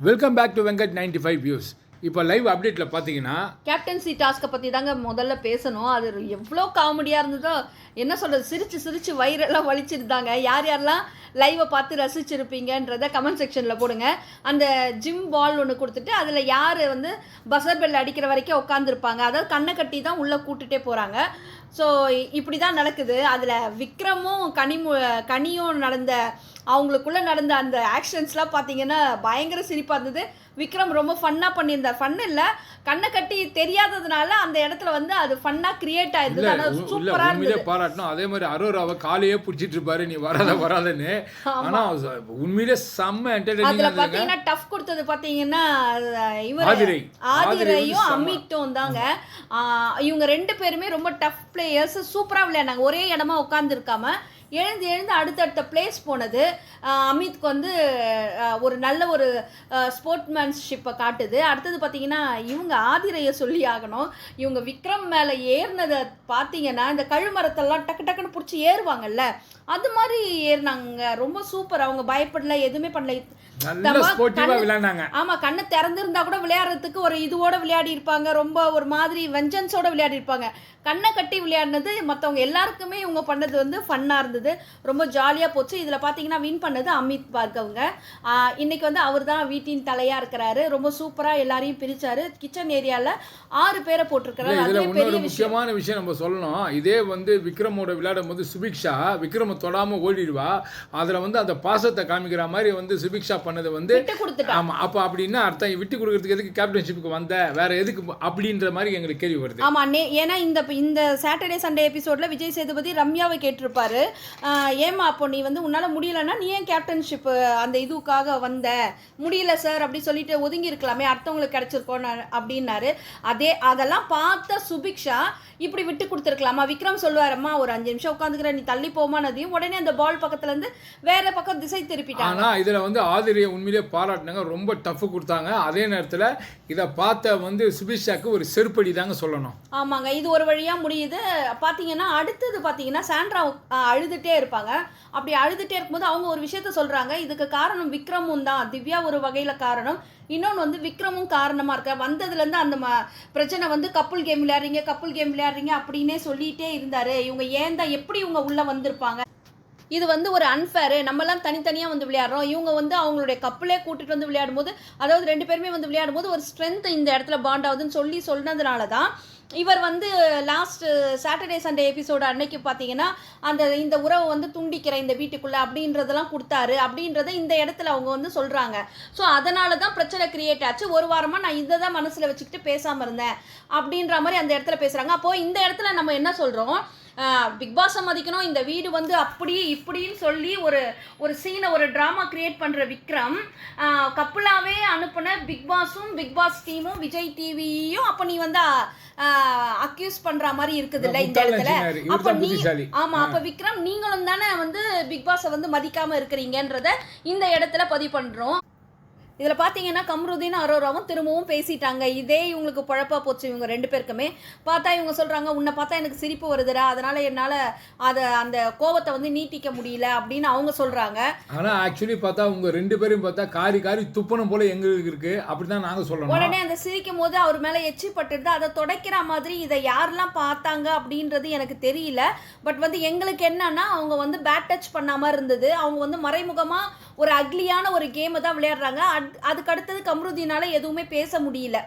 Welcome back to Venkat 95 views. இப்போ live அப்டேட்டில் பார்த்தீங்கன்னா கேப்டன்சி டாஸ்க்கை பற்றி தாங்க முதல்ல பேசணும். அது எவ்வளோ காமெடியாக இருந்ததோ, என்ன சொல்கிறது, சிரித்து சிரித்து வயிறெல்லாம் வலிச்சிருந்தாங்க. யார் யாரெல்லாம் லைவை பார்த்து ரசிச்சிருப்பீங்கன்றத கமெண்ட் செக்ஷனில் போடுங்க. அந்த ஜிம் பால் ஒன்று கொடுத்துட்டு அதில் யார் வந்து பஸர் பெல் அடிக்கிற வரைக்கும் உட்காந்துருப்பாங்க, அதாவது கண்ணை கட்டி தான் உள்ளே கூட்டுகிட்டே போகிறாங்க. ஸோ இப்படி தான் நடக்குது. அதில் விக்ரமும் கனியும் நடந்த அவங்களுக்குள்ளே நடந்த அந்த ஆக்ஷன்ஸ்லாம் பார்த்தீங்கன்னா பயங்கர சிரிப்பாக இருந்தது. விக்ரம் ரொம்ப ஃபன்னாக பண்ணியிருந்தார். ஃபன்னு இல்லை, கண்ணை கட்டி தெரியாததுனால அந்த இடத்துல வந்து அது ஃபன்னாக கிரியேட் ஆயிருந்தது. ஆனால் சூப்பராக இருந்தது. பாராட்டணும். அதே மாதிரி அரோராவை காலையே பிடிச்சிட்டு இருப்பாரு, நீ வராதன்னு. ஆனால் உண்மையிலே செம்ம என்டர்டெய்னிங். அதில் பார்த்தீங்கன்னா டஃப் கொடுத்தது பார்த்தீங்கன்னா இவர் ஆதிரையும் அமிட்டும் தாங்க. இவங்க ரெண்டு பேருமே ரொம்ப டஃப் பிளேயர்ஸ், சூப்பராக விளையாண்டாங்க. ஒரே இடமா உட்காந்துருக்காம எழுந்து அடுத்தடுத்த பிளேஸ் போனது அமித்க்கு வந்து ஒரு நல்ல ஒரு ஸ்போர்ட்மேன்ஷிப்பை காட்டுது. அடுத்தது பார்த்தீங்கன்னா இவங்க ஆதிரையை சொல்லி ஆகணும். இவங்க விக்ரம் மேலே ஏறினதை பார்த்தீங்கன்னா இந்த கழுமரத்தெல்லாம் டக்கு டக்குன்னு பிடிச்சி ஏறுவாங்கல்ல, அது மாதிரி ஏறினாங்க. ரொம்ப சூப்பர். அவங்க பயப்படல, எதுவுமே பண்ணல. ஆமா, கண்ணை திறந்திருந்தா கூட விளையாடுறதுக்கு ஒரு இதுவோட விளையாடி இருப்பாங்க. ரொம்ப ஒரு மாதிரி வெஞ்சன்ஸோட விளையாடி இருப்பாங்க. கண்ணை கட்டி விளையாடினது மற்றவங்க எல்லாருக்குமே இவங்க பண்ணது வந்து ஃபன்னாக இருந்தது. ரொம்ப ஜாலியாக போச்சு. இதில் பார்த்தீங்கன்னா வின் பண்ணது அமித் பார்கவங்க. இன்னைக்கு வந்து அவர் தான் வீட்டின் தலையாக இருக்கிறாரு. ரொம்ப சூப்பராக எல்லாரையும் பிரித்தாரு. கிச்சன் ஏரியாவில் 6 பேரை போட்டிருக்கிறாரு. அதுவே பெரிய முக்கியமான விஷயம் நம்ம சொல்லணும். இதே வந்து விக்ரமோட விளையாடும் போது சுபிக்ஷா விக்ரம தொடாமல் ஓடிடுவா. அதில் வந்து அந்த பாசத்தை காமிக்கிற மாதிரி வந்து சுபிக்ஷா பண்ணது வந்து ஆமாம். அப்போ அப்படின்னா அர்த்தம் விட்டு கொடுக்கறதுக்கு எதுக்கு கேப்டன்ஷிப்புக்கு வந்த, வேற எதுக்கு அப்படின்ற மாதிரி எங்களுக்கு கேள்வி வருது. ஆமாம், ஏன்னா இந்த சாட்டர்டே சண்டே எபிசோடில் விஜய் சேதுபதி ரம்யாவை கேட்டிருப்பாரு, ஏமா அப்போ நீ வந்து உன்னால் முடியலைன்னா நீ ஏன் கேப்டன்ஷிப் அந்த இதுக்காக வந்த, முடியல சார் அப்படி சொல்லிட்டு ஒதுங்கி இருக்கலாமே, அடுத்தவங்களுக்கு கிடைச்சிருக்கோம் அப்படின்னாரு. அதெல்லாம் பார்த்த சுபிக்ஷா இப்படி விட்டு கொடுத்துருக்கலாமா? விக்ரம் சொல்லுவாரம்மா ஒரு 5 நிமிஷம் உட்காந்துக்கிற, நீ தள்ளி போமானதையும் உடனே அந்த பால் பக்கத்துலேருந்து வேற பக்கம் திசை திருப்பிட்டாங்க. ஆனால் இதில் வந்து ஆதிரியை உண்மையிலே பாராட்டினாங்க. ரொம்ப டஃப் கொடுத்தாங்க. அதே நேரத்தில் இதை பார்த்த வந்து சுபிக்ஷாக்கு ஒரு செருப்படி தாங்க சொல்லணும். ஆமாங்க, இது ஒரு வழியாக முடியுது. பார்த்தீங்கன்னா அடுத்தது பார்த்தீங்கன்னா சாண்ட்ரா அழுதுகிட்டே இருப்பாங்க. அப்படி அழுதுகிட்டே இருக்கும்போது அவங்க ஒரு விஷயத்த சொல்கிறாங்க, இதுக்கு காரணம் விக்ரமும் தான், திவ்யா ஒரு வகையில் காரணம், இன்னொன்று வந்து விக்ரமும் காரணமாக இருக்க. வந்ததுலேருந்து அந்த பிரச்சனை வந்து கப்புள் கேம் விளையாடுறீங்க அப்படின்னே சொல்லிகிட்டே இருந்தார். இவங்க ஏன் தான் எப்படி இவங்க உள்ளே வந்திருப்பாங்க, இது வந்து ஒரு அன்ஃபேரு, நம்மலாம் தனித்தனியாக வந்து விளையாடுறோம், இவங்க வந்து அவங்களுடைய கப்பலே கூட்டிகிட்டு வந்து விளையாடும்போது, அதாவது 2 பேருமே வந்து விளையாடும்போது ஒரு ஸ்ட்ரென்த் இந்த இடத்துல பாண்ட் ஆகுதுன்னு சொன்னதுனால தான் இவர் வந்து லாஸ்ட் சாட்டர்டே சண்டே எபிசோடு அன்னைக்கு பார்த்தீங்கன்னா இந்த உறவை வந்து துண்டிக்கிற இந்த வீட்டுக்குள்ளே அப்படின்றதெல்லாம் கொடுத்தாரு அப்படின்றத இந்த இடத்துல அவங்க வந்து சொல்கிறாங்க. ஸோ அதனால தான் பிரச்சனை கிரியேட் ஆச்சு. ஒரு வாரமாக நான் இதை தான் மனசில் வச்சுக்கிட்டு பேசாமல் இருந்தேன் அப்படின்ற மாதிரி அந்த இடத்துல பேசுகிறாங்க. அப்போது இந்த இடத்துல நம்ம என்ன சொல்கிறோம், பிக் பாஸை மதிக்கணும், இந்த வீடு வந்து அப்படி இப்படின்னு சொல்லி ஒரு சீனை ஒரு ட்ராமா கிரியேட் பண்ணுற விக்ரம் கப்புலாவே அனுப்புன பிக் பாஸ் டீமும் விஜய் டிவியும் அப்போ நீ வந்து அக்யூஸ் பண்ற மாதிரி இருக்குது இல்ல இந்த இடத்துல. அப்ப அப்ப விக்ரம் நீங்களும் தானே வந்து பிக் பாஸை வந்து மதிக்காம இருக்கிறீங்கன்றத இந்த இடத்துல பதிவு பண்றோம். இதில் பார்த்தீங்கன்னா கம்ருதீன் அரோராவும் திரும்பவும் பேசிட்டாங்க. இதே இவங்களுக்கு பழப்பா போச்சு. இவங்க 2 பேருக்குமே பார்த்தா இவங்க சொல்கிறாங்க, உன்னை பார்த்தா எனக்கு சிரிப்பு வருதுடா, அதனால் என்னால் அந்த கோபத்தை வந்து நீட்டிக்க முடியல அப்படின்னு அவங்க சொல்கிறாங்க. ஆனால் ஆக்சுவலி பார்த்தா உங்க 2 பேரையும் பார்த்தா காரி துப்பணும் போல எங்களுக்கு இருக்குது, அப்படி தான் நாங்கள் சொல்லணும். உடனே அந்த சிரிக்கும் போது அவர் மேலே எச்சி பட்டுருது, அதை துடைக்கிற மாதிரி இதை யாரெல்லாம் பார்த்தாங்க அப்படின்றது எனக்கு தெரியல. பட் வந்து எங்களுக்கு என்னன்னா அவங்க வந்து பேட் டச் பண்ணாமல் இருந்தது. அவங்க வந்து மறைமுகமாக ஒரு அக்லியான ஒரு கேமை தான் விளையாடுறாங்க. அதுக்கு அடுத்தது கம்ருதீனால எதுவுமே பேச முடியல.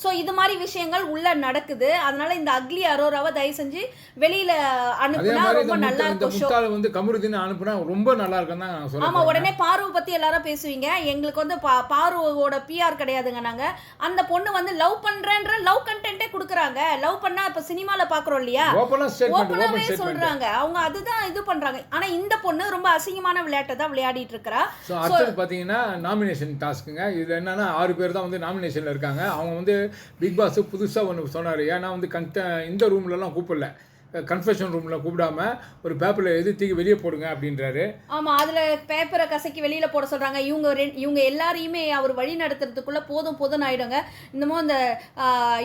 ஸோ இது மாதிரி விஷயங்கள் உள்ள நடக்குது. அதனால இந்த அக்லி அரோராவை தயவு செஞ்சு வெளியில அனுப்புனா ரொம்ப நல்லா இருக்கும். ஷோ வந்து கமருதீன் அனுப்புனா ரொம்ப நல்லா இருக்கும் தான் நான் சொல்றேன். ஆமா, உடனே பார்வை பத்தி எல்லாரும் பேசுவீங்க. எங்களுக்கு வந்து பார்வோட பிஆர் கிடையாதுங்க. நாங்க அந்த பொண்ணு வந்து லவ் பண்றேன்ற லவ் கண்டென்ட்டே கொடுக்குறாங்க. லவ் பண்ணா இப்ப சினிமால பாக்குறோம் இல்லையா, ஓப்பனாவே சொல்றாங்க. அவங்க அதுதான் இது பண்றாங்க. ஆனா இந்த பொண்ணு ரொம்ப அசிங்கமான விளையாட்டை தான் விளையாடிட்டு இருக்கா. அடுத்து பாத்தீங்கன்னா நாமினேஷன் டாஸ்க்குங்க. இது என்னன்னா 6 பேர் தான் வந்து நாமினேஷன்ல இருக்காங்க. அவங்க வந்து பிக் பாஸ் புதுசாக ஒன்று சொன்னார். ஏன்னா வந்து இந்த ரூம்லலாம் கூப்பிடல, கன்ஃபெஷன் ரூமில் கூப்பிடாம ஒரு பேப்பரில் எது தூக்கி வெளியே போடுங்க அப்படின்றாரு. ஆமாம், அதில் பேப்பரை கசக்கி வெளியில் போட சொல்கிறாங்க. இவங்க எல்லாரையுமே அவர் வழி நடத்துறதுக்குள்ளே போதும் ஆகிடுங்க. இன்னமும் இந்த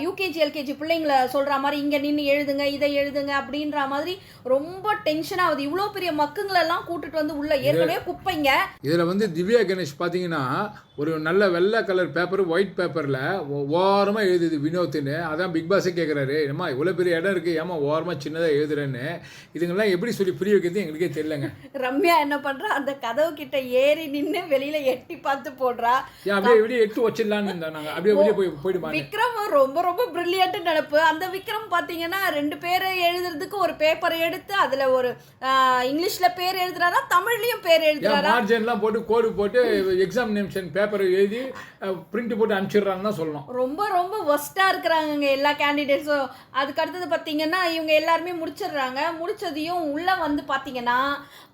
யூகேஜி எல்கேஜி பிள்ளைங்களை சொல்கிற மாதிரி இங்கே நின்று எழுதுங்க, இதை எழுதுங்க அப்படின்ற மாதிரி ரொம்ப டென்ஷன் ஆகுது. இவ்வளோ பெரிய மக்குங்களெல்லாம் கூட்டுட்டு வந்து உள்ள ஏற்கனவே குப்பைங்க. இதில் வந்து திவ்யா கணேஷ் பார்த்தீங்கன்னா ஒரு நல்ல வெள்ளை கலர் பேப்பர் ஒயிட் பேப்பரில் ஓரமாக எழுதுது வினோத்னு. அதான் பிக் பாஸே கேட்குறாரு, ஏம்மா இவ்வளோ பெரிய இடம் இருக்குது, ஏமா ஓரமாக சின்னதாக எழுதுறேன்னு. இதுங்கெல்லாம் எப்படி சொல்லி புரிய வைக்கிறது எங்களுக்கே தெரியலங்க. ரம்யா என்ன பண்ணுறா, அந்த கதவு கிட்ட ஏறி நின்று வெளியில் எட்டி பார்த்து போடுறா. ஏன் அப்படியே வெளியே எட்டு வச்சிடலான்னு இருந்தா நாங்கள் அப்படியே வெளியே போயிடுமா. விக்ரம் ரொம்ப ரொம்ப பிரில்லியன்ட் நினைப்பு. அந்த விக்ரம் பார்த்தீங்கன்னா 2 பேர் எழுதுறதுக்கு ஒரு பேப்பரை எடுத்து அதில் ஒரு இங்கிலீஷில் பேர் எழுதுறாரா, தமிழ்லையும் பேர் எழுதுறாரா, மார்ஜின்லாம் போட்டு கோடு போட்டு எக்ஸாமினேஷன் பேப்பரை எழுதி பிரிண்ட் போட்டு அனுப்பிச்சிடுறான்னு தான் சொல்லணும். ரொம்ப ரொம்ப ஒஸ்ட்டாக இருக்கிறாங்க எல்லா கேண்டிடேட்ஸும். அதுக்கு அடுத்தது பார்த்தீங்கன்னா இவங்க எல்லாருமே முடிச்சிடுறாங்க. முடிச்சதையும் உள்ளே வந்து பார்த்தீங்கன்னா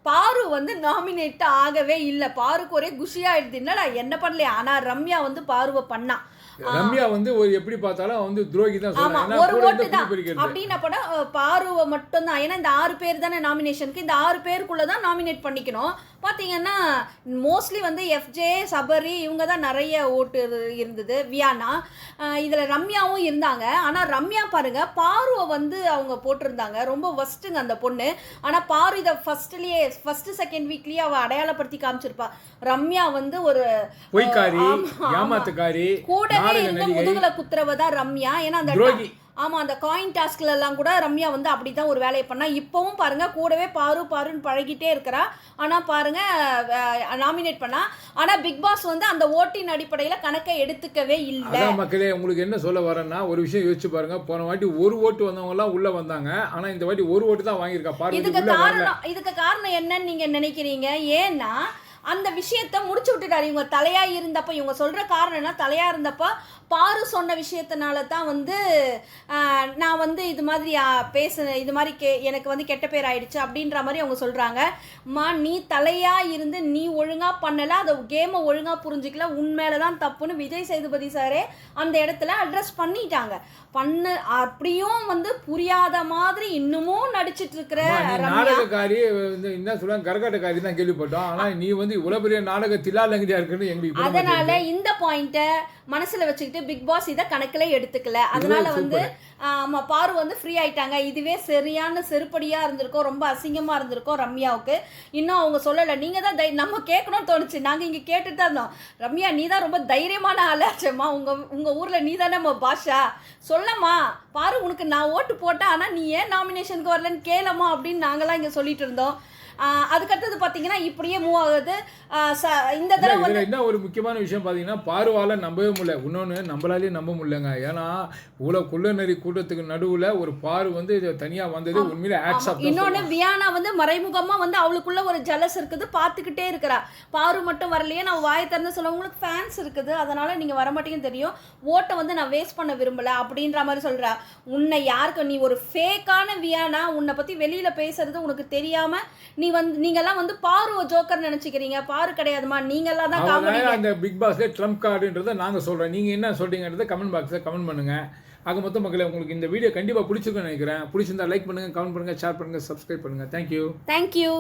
பாரு வந்து நாமினேட் ஆகவே இல்லை. பாருக்கு ஒரே குஷியாகிடுது, என்னடா என்ன பண்ணலையா. ஆனால் ரம்யா வந்து பாருவை பண்ணா. ரம்யா வந்து ஒரு எப்படி பார்த்தாலும் வந்து துரோகி தான் சொல்றாங்க. ஒரு ஓட்டு தான் அப்படின்னா கூட பாருவை மட்டும் தான். ஏன்னா இந்த 6 பேர் தானே நாமினேஷனுக்கு, இந்த 6 பேருக்குள்ள தான் நாமினேட் பண்ணிக்கணும். பார்த்தீங்கன்னா மோஸ்ட்லி வந்து எஃப்ஜே, சபரி இவங்க தான் நிறைய ஓட்டு இருந்தது. வியானா இதில் ரம்யாவும் இருந்தாங்க. ஆனால் ரம்யா பாருங்க பாருவை வந்து அவங்க போட்டிருந்தாங்க. ரொம்ப ஃபஸ்ட்டுங்க அந்த பொண்ணு. ஆனால் பாரு இதை ஃபஸ்ட்டு செகண்ட் வீக்லேயே அவள் அடையாளப்படுத்தி காமிச்சிருப்பா. ரம்யா வந்து ஒரு பொய்க்காரி, ஏமாத்துக்காரி, கூடவே இருந்து முதுகுல குத்துறவ தான் ரம்யா. ஏன்னா அந்த ஆமாம் அந்த காயின் டாஸ்க்ல எல்லாம் கூட ரம்யா வந்து அப்படி தான் ஒரு வேலையை பண்ணா. இப்போவும் பாருங்க கூடவே பாருன்னு பழகிட்டே இருக்கிறா. ஆனால் பாருங்க நாமினேட் பண்ணா. ஆனால் பிக் பாஸ் வந்து அந்த ஓட்டின் அடிப்படையில் கணக்கை எடுத்துக்கவே இல்லை. மக்களே உங்களுக்கு என்ன சொல்ல வரேன்னா ஒரு விஷயம் யோசிச்சு பாருங்க. போன வாட்டி ஒரு ஓட்டு வந்தவங்க எல்லாம் உள்ள வந்தாங்க. ஆனால் இந்த வாட்டி ஒரு ஓட்டு தான் வாங்கியிருக்கா பாரு. இதுக்கு காரணம் என்னன்னு நீங்க நினைக்கிறீங்க? ஏன்னா அந்த விஷயத்த முடிச்சு விட்டுட்டாரு. இவங்க தலையா இருந்தப்ப, இவங்க சொல்ற காரணம் என்ன, தலையா இருந்தப்ப பாரு சொன்ன விஷயத்தினால தான் வந்து நான் வந்து இது மாதிரி பேசுனேன், இது மாதிரி எனக்கு வந்து கெட்ட பேர் ஆயிடுச்சு அப்படின்ற மாதிரி அவங்க சொல்றாங்க. நீ தலையா இருந்து நீ ஒழுங்கா பண்ணல, அதை கேமை ஒழுங்கா புரிஞ்சுக்கல, உண்மையில தான் தப்புன்னு விஜய் சேதுபதி சாரே அந்த இடத்துல அட்ரஸ் பண்ணிட்டாங்க. அப்படியும் வந்து புரியாத மாதிரி இன்னமும் நடிச்சிட்டு இருக்கிற நாடகக்காரி என்ன சொல்லுவாங்க, கரகாட்டக்காரி தான் கேள்விப்பட்டோம். ஆனா நீ வந்து இவ்வளவு பெரிய நாடக தில்லாலங்கடியா இருக்குன்னு எங்களுக்கு. அதனால இந்த பாயிண்ட்டை மனசுல வச்சுக்கிட்டு பிக் பாஸ் இதை கணக்குல எடுத்துக்கல. அதனால வந்து பாரு வந்து ஃப்ரீ ஆயிட்டாங்க. இதுவே சரியான செருப்படியா இருந்திருக்கும், ரொம்ப அசிங்கமா இருந்திருக்கும் ரம்யாவுக்கு. இன்னும் அவங்க சொல்லலை. நீங்க தான் நம்ம கேட்கணும்னு தோணுச்சு. நாங்க இங்க கேட்டுட்டு தான் இருந்தோம். ரம்யா நீ தான் ரொம்ப தைரியமான ஆளாச்சம்மா, உங்க ஊர்ல நீ தானே பாஷா, சொல்லம்மா பாரு உனக்கு நான் ஓட்டு போட்டேன், ஆனா நீ ஏன் நாமினேஷனுக்கு வரலன்னு கேளம்மா அப்படின்னு நாங்களாம் இங்க சொல்லிட்டு இருந்தோம். அதுக்கடுத்தது பார்த்தீங்கன்னா இப்படியே மூவ் ஆகுது. இந்த தடவை என்ன ஒரு முக்கியமான விஷயம் பார்த்தீங்கன்னா பாருவால நம்பவே முடியல. இன்னொன்று நம்மளாலே நம்ப முடியலங்க. ஏன்னா இவ்வளோ குள்ளநெறி கூட்டத்துக்கு நடுவில் ஒரு பாரு வந்து தனியாக வந்தது உண்மையிலே ஆட்ஸ் ஆஃப். இன்னொன்று வியானா வந்து மறைமுகமாக வந்து அவளுக்குள்ள ஒரு ஜலஸ் இருக்குது, பார்த்துக்கிட்டே இருக்கிறா. பாரு மட்டும் வரலையே, நான் வாயை திறந்து சொல்ல உங்களுக்கு ஃபேன்ஸ் இருக்குது, அதனால நீங்கள் வரமாட்டீங்கன்னு தெரியும், ஓட்டை வந்து நான் வேஸ்ட் பண்ண விரும்பலை அப்படின்ற மாதிரி சொல்கிறா. உன்னை யாருக்கு நீ ஒரு ஃபேக்கான வியானா, உன்னை பற்றி வெளியில் பேசுறது உனக்கு தெரியாமல் நீங்கெல்லாம் வந்து பாரு ஜோக்கர் நினைச்சுக்கிறீங்க. பாரு கிடையாதுமா, நீங்கெல்லாம் தான் காமெடி. அந்த பிக் பாஸ்ல ட்ரம்ப் கார்டுன்றதை நாங்கள் சொல்கிறோம். நீங்கள் என்ன சொல்கிறீங்கன்றதை கமெண்ட் பாக்ஸில் கமெண்ட் பண்ணுங்கள். ஆக மொத்த மக்களே உங்களுக்கு இந்த வீடியோ கண்டிப்பாக பிடிச்சிருக்குன்னு நினைக்கிறேன். பிடிச்சிருந்தா லைக் பண்ணுங்கள், கமெண்ட் பண்ணுங்கள், ஷேர் பண்ணுங்கள், சப்ஸ்கிரைப் பண்ணுங்கள். தேங்க்யூ.